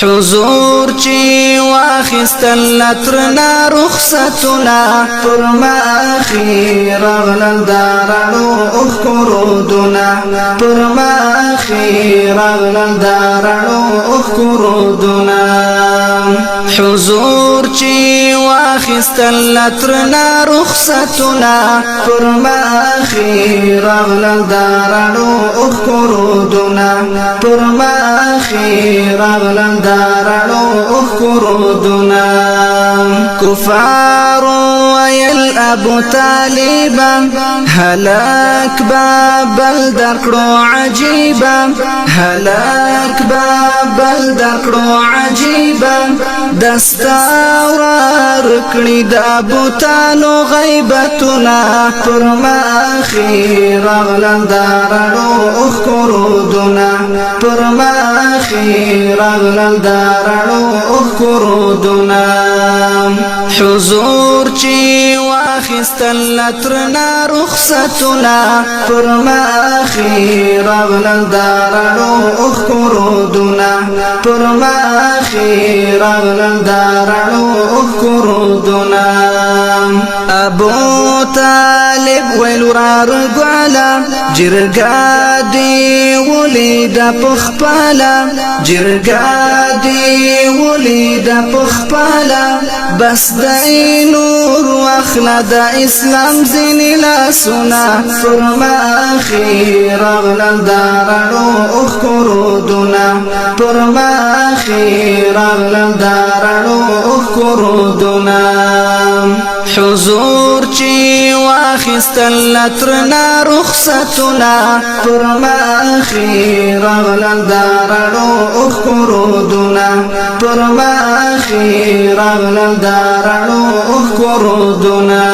حضور چی واخستل لترنا رخصتنا پرما اخی رغلل دارانو اخکرودنا پرما اخی رغلل دارانو اخکرودنا حضور چی واخستل لترنا رخصتنا پرما اخی رغلل دارانو اخکرودنا پرما اخی رغلل دارانو اخکرودنا کفار ویل ابو طالبا هلاک بابل درکڑو عجیبا هلاک بابل درکڑو عجیبا دستاور کړي د بوتانو غیبتنا پرما اخی رغلل دارانو اخکرودنا پرما اخی رغلل دارانو اخکرودنا حضور چی واخستل لترنا رخصتنا پرما اخی رغلل دارانو اخکرودنا پرما اخی رغلل دارانو اخکرودنا ابو طالب ویلو را رگوالا جرگا دی ولید پخپالا جرگا دی ولید پخپالا بس دای نور واخلا د اسلام زین لاسنا پرما اخی رغلل دارانو اخکرودنا پرما اخی رغلل دارانو اخکرودنا حضور چی واخستل لترنا رخصتنا پرما اخی رغلل دارانو اخکرودنا پرما اخی رغلل دارانو اخکرودنا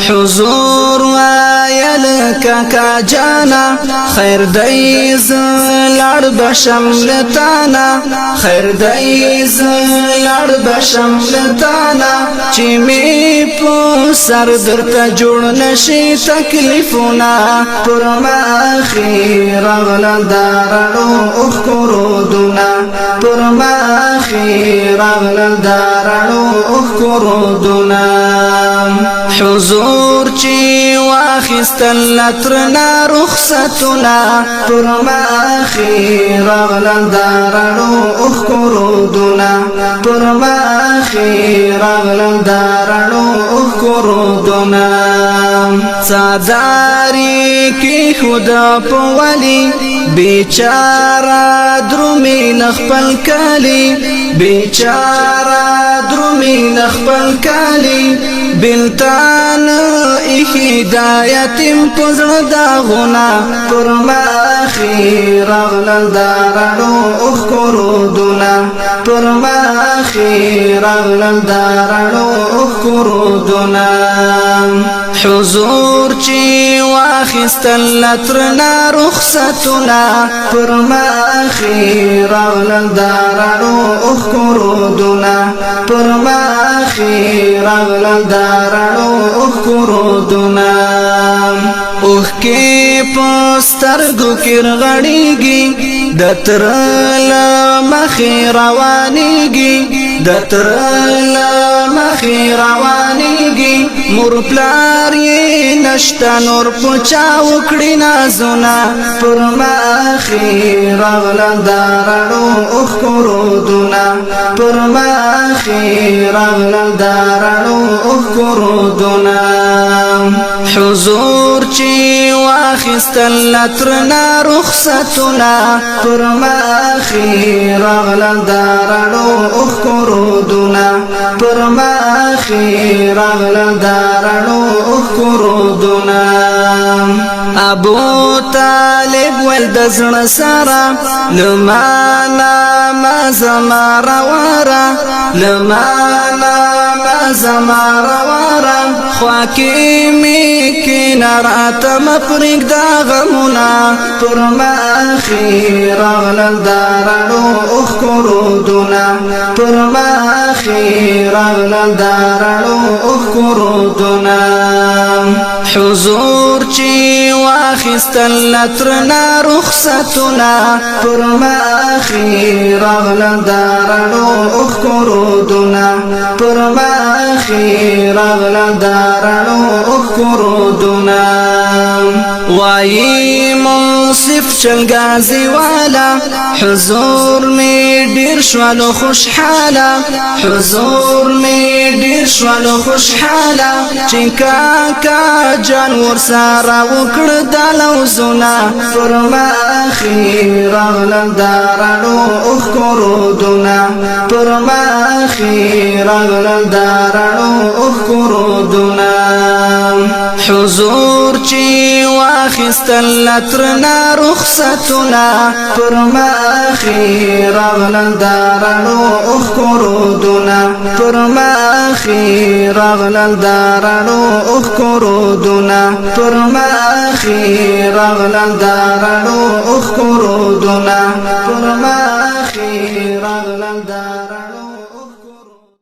حضور وایل کاکا جانا خیر دیز لڑ بشملتانا خیر دیز لڑ بشملتانا چی می پو سر درتا جوڑ نشی تکلیفونا پرما اخی رغلل دارانو اخکرودنا پرما اخی رغلل دارانو اخکرودنا حضور چی واخستل لترنا رخصتنا پرما اخی رغلل دارانو اخکرودنا پرما اخی رغلل دارانو اخکرودنا صداری کی خدا پولی بیچارا درومی نخپل کالی بیچارا درومی نخپل کالی بلتان هدایتم پزړه داغونا پرما اخی رغلل دارانو اخکرودنا پرما اخی رغلل دارانو اخکرودنا حضور چی واخستل لترنا رخصتنا پرما اخی رغلل دارانو اخکرودنا پرما اخی رغلل دارانو اخکرودنا اوخ کی پسترگو کر غړیږي دترل مخی روانیږي دترل مخی روانیږي مور پلار یې نشتا نور پچا وکړي نازونه پرما اخی رغلل دارانو اخکرودنا پرما اخی رغلل دارانو اخکرودنا حضور چی واخستل لترنا رخصتنا پرما اخی رغلل دارانو اخکرودنا پرما اخی رغلل دارانو اخکرودنا ابو طالب ول د زړه سره لمانا ما زما روارا لمانا ما زما روارا خواکی می کنارات مپرگ دا غمونا پر ماخی رغلل دارانو اخکرودونا پر ماخی رغلل دارانو اخکرودونا حضور چی واخستل لترنا رخصتنا پر ماخی رغلل دارانو اخکرودونا پر ماخی رغلل دارانو اخکرودونا وای منصف چلگازی والا حضور می دیر شوالو خوشحالا حضور می دیر شوالو خوشحالا چنکا کا جانور سارا وکړ دلوزنا فرما اخی رغلل دارانو اخکرودنا فرما اخی رغلل دارانو اخکرودنا حضور چی واخستل لترنا رخصتنا فرما اخی رغلل دارانو اخکرودنا فرما اخی رغلل دارانو اخکرودنا فرما اخی رغلل دارانو اخکرودنا فرما اخی رغلل دارانو